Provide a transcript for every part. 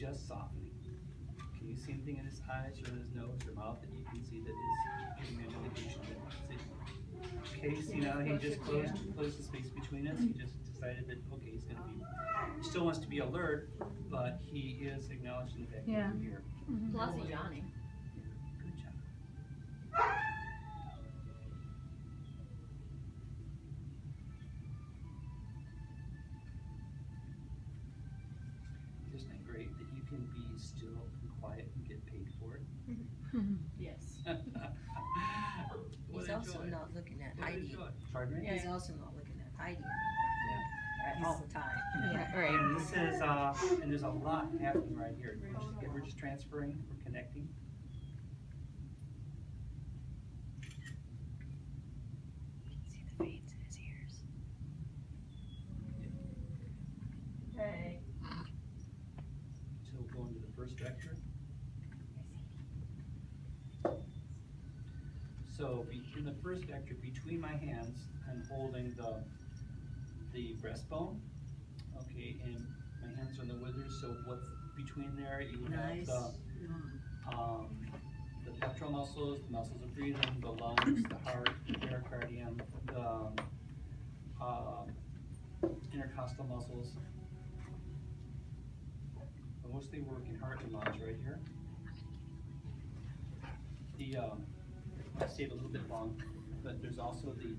just softening. Can you see anything in his eyes or in his nose or mouth that you can see that is giving an indication that it's okay? See now he just closed the space between us. He just decided that okay, he's gonna be. He still wants to be alert, but he is acknowledging the fact that you're here. Plus he's yawning. Good job. Isn't it great that you can be still and quiet and get paid for it? Yes. He's also not looking at Heidi. Pardon me? He's also not looking at Heidi Yeah. all the time. Yeah, right. And this is, and there's a lot happening right here. We're just transferring, we're connecting. See the veins in his ears. Hey. So we'll go into the first vector. So in the first vector, between my hands, I'm holding the breastbone. Okay, and my hands are on the withers. So what's between there? You have the pectoral muscles, the muscles of breathing, the lungs, the heart, the pericardium, the intercostal muscles. But mostly working heart and lungs right here. I stayed a little bit long, but there's also the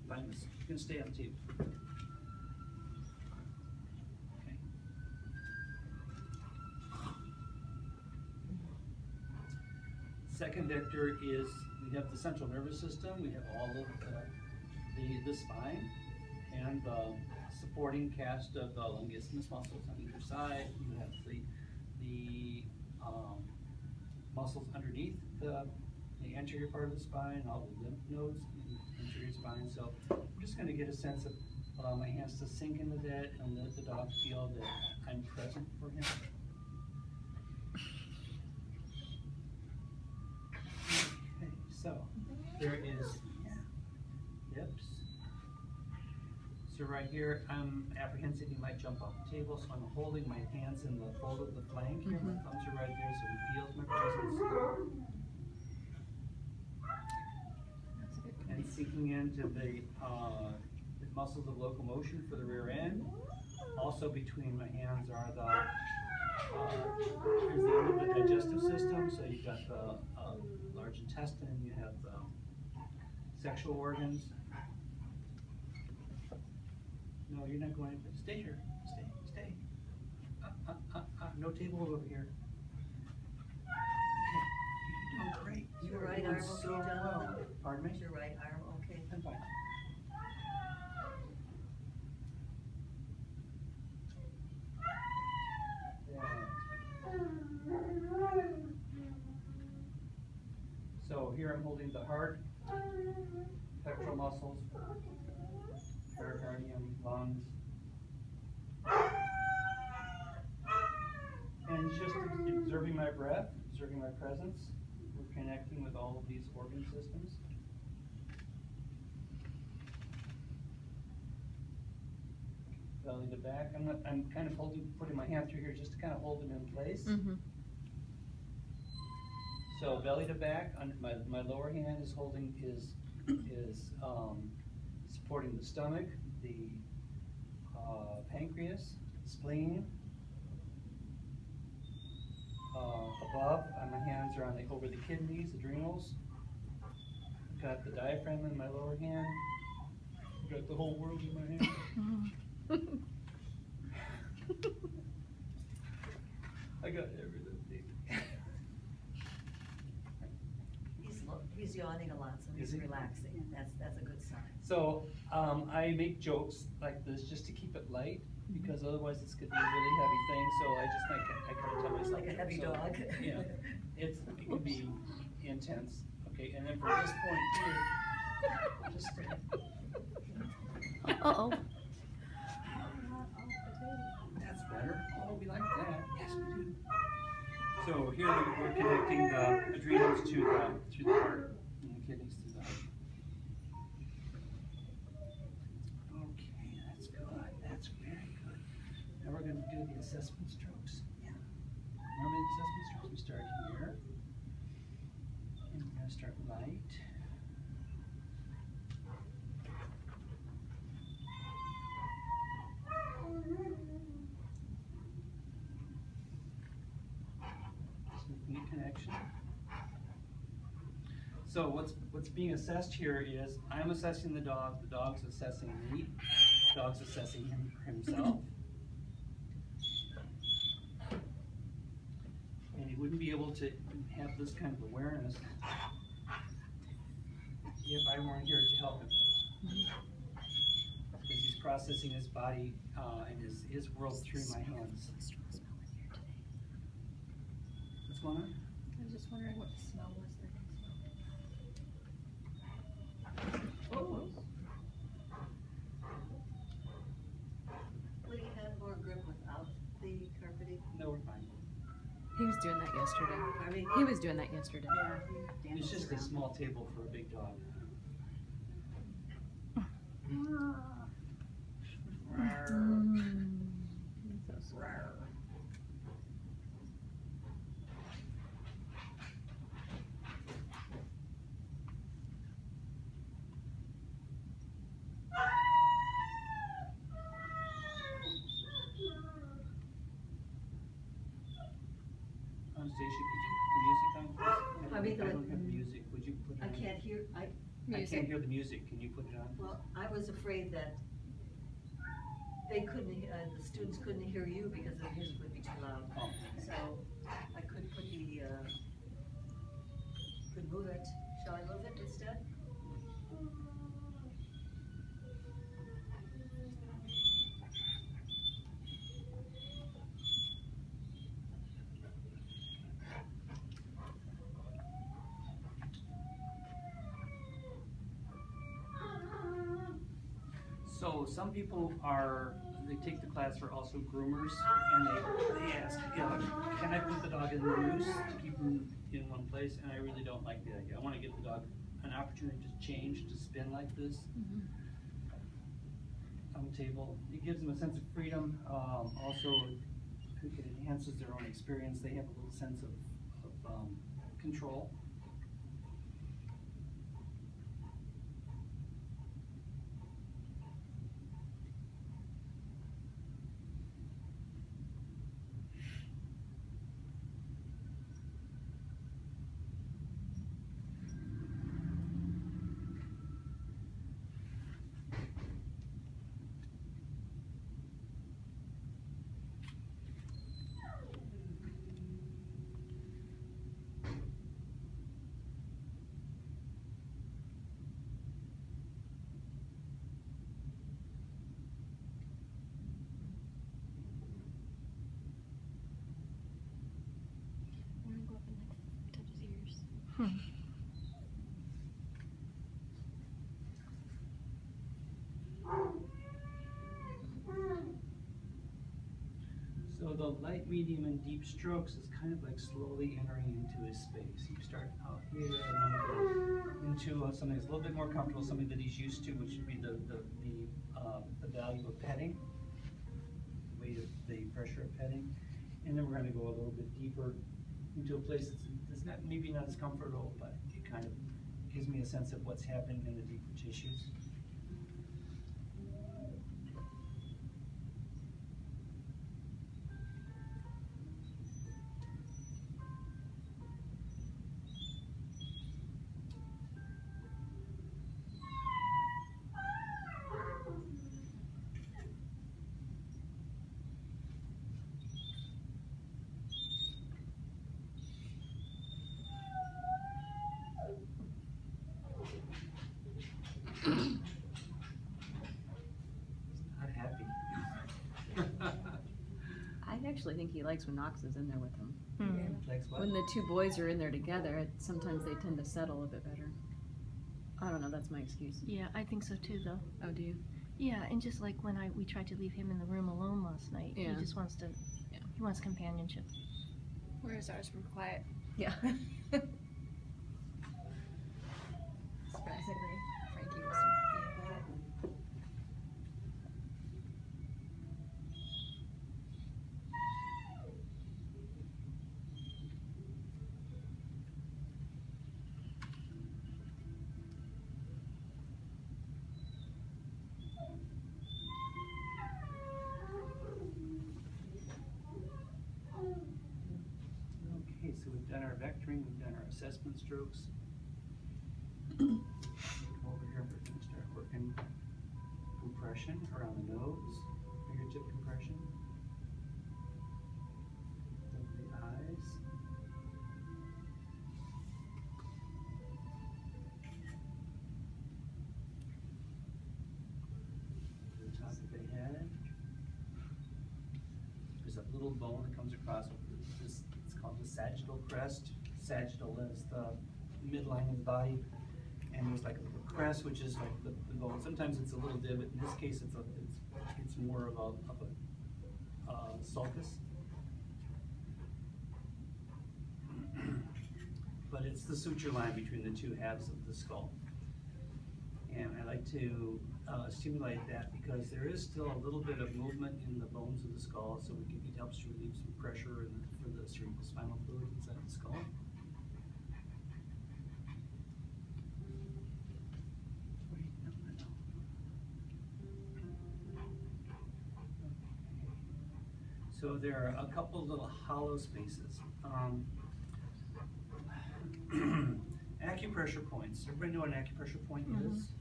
thymus. You can stay on the table. Okay. Second vector is we have the central nervous system. We have all of the spine and the supporting cast of the longissimus muscles on either side. You have the muscles underneath the anterior part of the spine, all the lymph nodes in the anterior spine. So I'm just going to get a sense of allow my hands to sink into that and let the dog feel that I'm present for him. Okay, so there is hips. So right here, I'm apprehensive he might jump off the table, so I'm holding my hands in the fold of the flank here. My thumbs are right there, so he feels my presence. And sinking into the muscles of locomotion for the rear end. Also between my hands are here's the end of the digestive system. So you've got the large intestine, you have the sexual organs. No, you're not going to stay here. Stay. No table over here. Okay, you're doing great. Is your right You're doing arm so okay, Jonathan? well. Pardon me? Is your right arm okay? I'm fine. So here I'm holding the heart, pectoral muscles, pericardium, lungs, and just observing my breath, observing my presence. We're connecting with all of these organ systems. Belly to back. I'm kind of putting my hand through here just to kind of hold him in place. So belly to back. My lower hand is holding supporting the stomach, the pancreas, spleen. Above, my hands are over the kidneys, adrenals. I've got the diaphragm in my lower hand. I've got the whole world in my hand. I got everything, baby. He's yawning a lot, so he's relaxing. That's a good sign. So I make jokes like this just to keep it light, because otherwise it's going to be a really heavy thing. So I kind of tell myself Like a heavy dog. Yeah, it can be intense. Okay, and then from this point here, just Uh-oh. that's better. Oh, we like that. Yes, we do. So here we're connecting the adrenals to the heart and the kidneys to the heart. Okay, that's good. That's very good. Now we're going to do the assessment strokes. Yeah. Normally the assessment starts, we start here. And we're gonna start light. Just making a connection. So what's being assessed here is I'm assessing the dog's assessing me, the dog's assessing himself. And he wouldn't be able to have this kind of awareness if I weren't here to help him. Because he's processing his body and his world through my hands. What's going on? I was just wondering what the smell was that I smelled. Oh. Would he have more grip without the carpeting? No, we're fine. He was doing that yesterday. I mean, He was doing that yesterday. yeah. he It's just a dances small table for a big dog. Stacia, could you put the music on, please? I mean, I don't have music. Would you put it I on? can't hear, I can't hear the music. Can you put it on? well, I was afraid that they couldn't, the students couldn't hear you because the music would be too loud. Oh, okay. So I could put the, could move it. Shall I move it instead? So some people they take the class for also groomers, and they ask, can I put the dog in the noose to keep him in one place? And I really don't like the idea. I want to give the dog an opportunity to change, to spin like this on the table. It gives them a sense of freedom. Also, it enhances their own experience. They have a little sense of control. I'm gonna go up and like touch his ears. So the light, medium, and deep strokes is kind of like slowly entering into his space. You start out here and then go into something that's a little bit more comfortable, something that he's used to, which would be the value of petting, the weight of the pressure of petting. And then we're going to go a little bit deeper into a place that's not, maybe not as comfortable, but it kind of gives me a sense of what's happening in the deeper tissues. Not happy. I actually think he likes when Knox is in there with him. Likes what? When the two boys are in there together, sometimes they tend to settle a bit better. I don't know, that's my excuse. Yeah, I think so too, though. Oh, do you? Yeah, and just like when we tried to leave him in the room alone last night, Yeah. he just wants to. Yeah. He wants companionship. Whereas ours were quiet. Yeah. Surprisingly, Frankie was being quiet. factoring, we've done our assessment strokes. Over here, we're gonna start working compression around the nose, fingertip compression. Over the eyes. The top of the head. There's a little bone that comes across this, it's called the sagittal crest. Sagittal is the midline of the body, and there's like a little crest, which is like the bone. Sometimes it's a little divot. In this case, it's more of a sulcus. But it's the suture line between the two halves of the skull. And I like to stimulate that because there is still a little bit of movement in the bones of the skull, so it helps to relieve some pressure for the cerebrospinal fluid inside the skull. So there are a couple little hollow spaces. Acupressure points. Everybody know what an acupressure point is?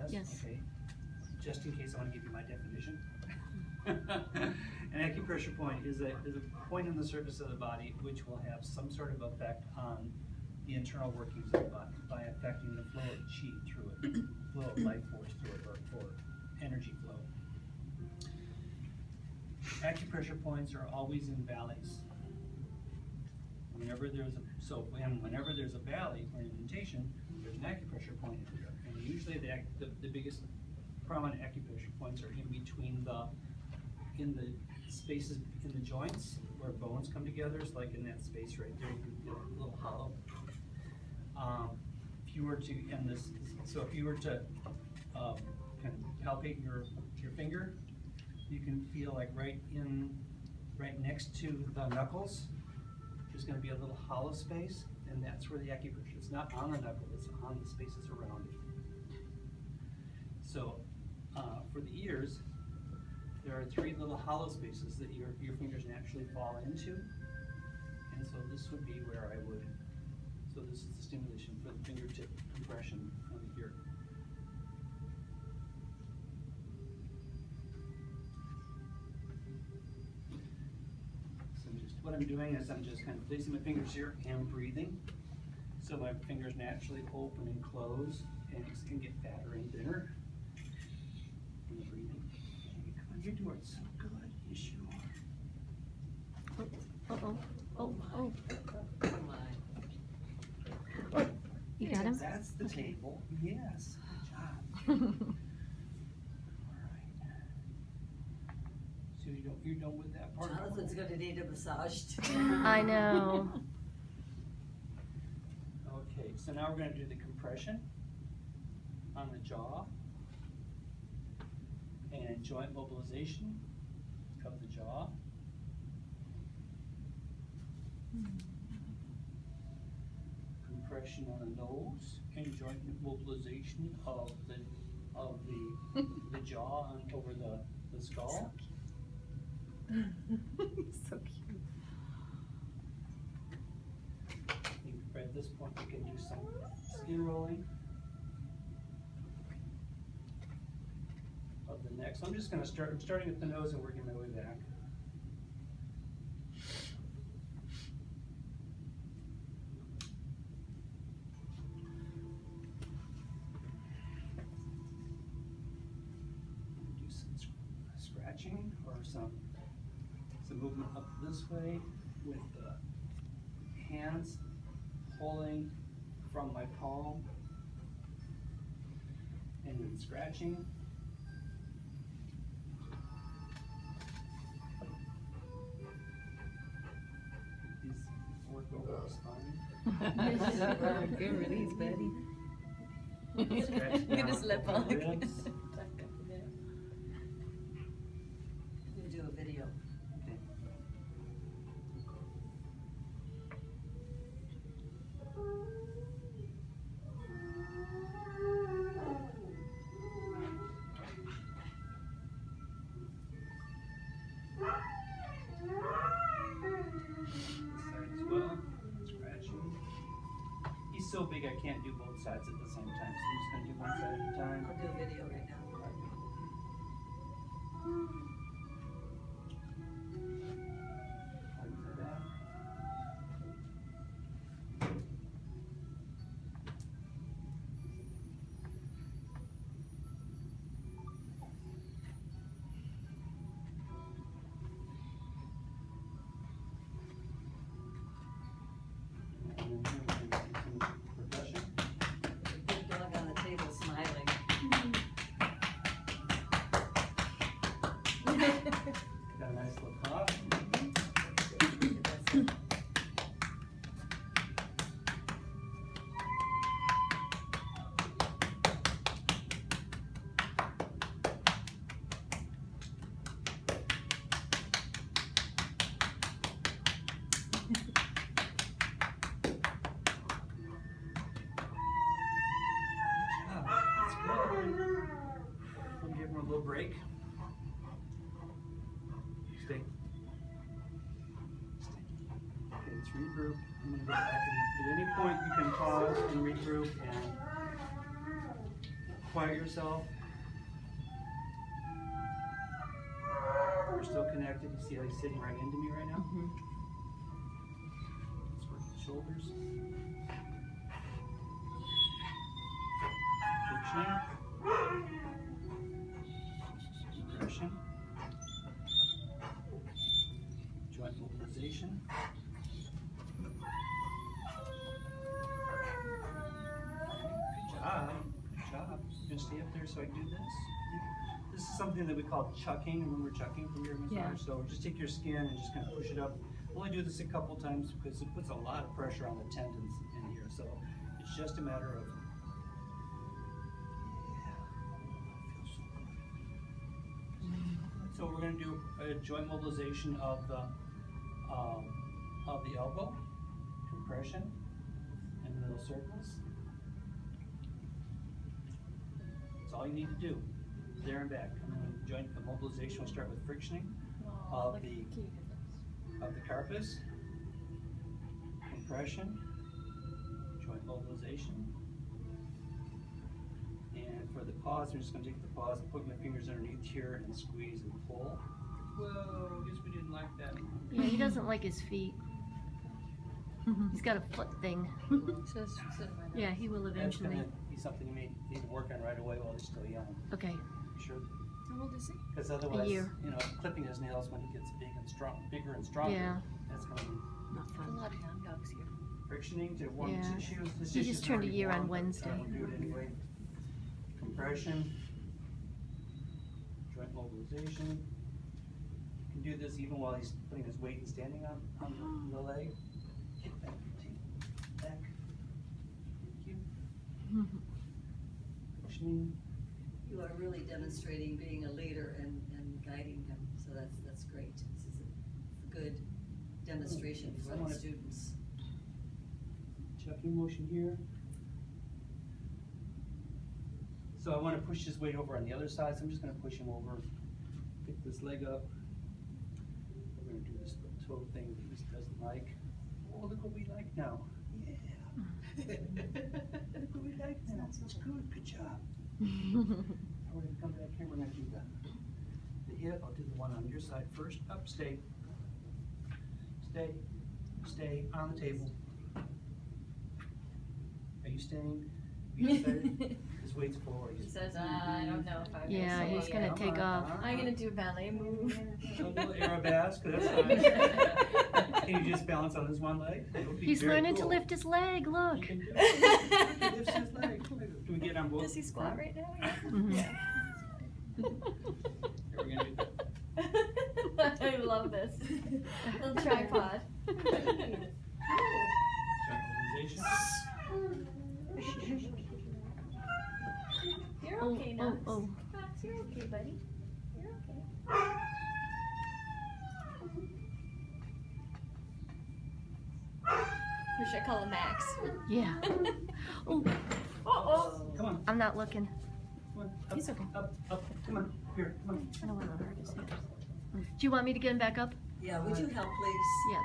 Yes. Okay. Just in case I want to give you my definition. An acupressure point is a point on the surface of the body which will have some sort of effect on the internal workings of the body by affecting the flow of chi through it, flow of life force through it, or energy flow. Acupressure points are always in valleys. Whenever there's a valley or indentation, there's an acupressure point in there. And usually the biggest prominent acupressure points are in between in the spaces in the joints where bones come together. It's like in that space right there, you can get a little hollow. If you were to kind of palpate your finger, you can feel like right next to the knuckles, there's going to be a little hollow space, and that's where the acupressure. It's not on the knuckle; it's on the spaces around it. So, for the ears, there are 3 little hollow spaces that your fingers naturally fall into, and so this would be where I would. So this is the stimulation for the fingertip compression on the ear. What I'm doing is I'm just kind of placing my fingers here and breathing. So my fingers naturally open and close and can get fatter and thinner. And breathing. Hey, come on, you're doing so good. Yes, you are. Oh. Come on. You got him? That's the table. Yes. Good job. So you're done with that part? Jonathan's gonna need a massage too. I know. Okay, so now we're going to do the compression on the jaw and joint mobilization of the jaw. Compression on the nose and joint mobilization of the jaw and over the skull. So cute. At this point, you can do some skin rolling of the neck. So I'm just going to starting at the nose and working my way back. Do some scratching or some movement up this way with the hands pulling from my palm and then scratching. These work over the spine. Good release, buddy. Scratch Get down his lip over on. the ribs. We'll do a video. Okay. Starting to big, I can't do both sides at the same time, so I'm just gonna do one side at a time. I'll do a video right now. Like that. And then here we're gonna see some percussion. The big dog on the table smiling. Got a nice little cough. That's it. That's good. We'll give him a little break. Stay. Okay, let's regroup. I'm gonna go back and at any point you can pause and regroup and quiet yourself. We're still connected. You see how he's sitting right into me right now? Mhm. Let's work the shoulders. Friction. Compression. Joint mobilization. Good job. Good job. You gonna stay up there so I can do this? This is something that we call chucking. Remember chucking from your massage? Yeah. So just take your skin and just kind of push it up. Only do this a couple times because it puts a lot of pressure on the tendons in here. So it's just a matter of. Yeah. Feels so good. So we're going to do a joint mobilization of the elbow, compression, and little circles. That's all you need to do, there and back. And then joint mobilization will start with frictioning of the carpus, compression, joint mobilization. And for the pause, I'm just going to take the pause and put my fingers underneath here and squeeze and pull. Whoa, guess we didn't like that. Yeah, he doesn't like his feet. He's got a foot thing. Yeah, he will That's eventually. gonna be something you may need to work on right away while he's still young. Okay. Sure. How old is he? Because otherwise, year. you know, clipping his nails when he gets big and strong, bigger and stronger, Yeah. that's gonna be Not A fun. lot of young dogs here. frictioning to warm Yeah. tissues. This He tissue's just turned a already year on warm, but Wednesday. we'll do it anyway. Compression, joint mobilization. You can do this even while he's putting his weight and standing on the leg. Get back, back. Thank you. Frictioning. You are really demonstrating being a leader and guiding him, so that's great. This is a good demonstration for the students. Chucking motion here. So I want to push his weight over on the other side, so I'm just going to push him over, pick this leg up. We're going to do this little toe thing that he doesn't like. Oh, look what we like now. Yeah. Look what we like now. That's good. Good job. Now we're going to come back here. We're going to do the hip. I'll do the one on your side first. Up, stay. Stay. Stay on the table. Are you staying? Are you excited? His weight's forward. He says, I don't know if I'm Yeah, gonna he's say gonna yeah. take off. I'm gonna do a ballet move. A little arabesque, that's fine. Can you just balance on his one leg? That would be He's very learning to cool. lift his leg. You Look. can do it. He lifts his leg. Can we get on both? Does he squat right now? Mhm. Yeah. Here, we're gonna do that. I love this. Little tripod. Joint mobilization. You're Oh, okay, oh, Knox. oh. Knox, you're okay, buddy. You're okay. Or should I call him Max? Yeah. Oh, Oh, Come on, I'm not looking. come on. Up, He's okay. Up, up, come on. Here, come on. I don't want to hurt his hips. Do you want me to get him back up? Yeah, would you help, please? Yeah.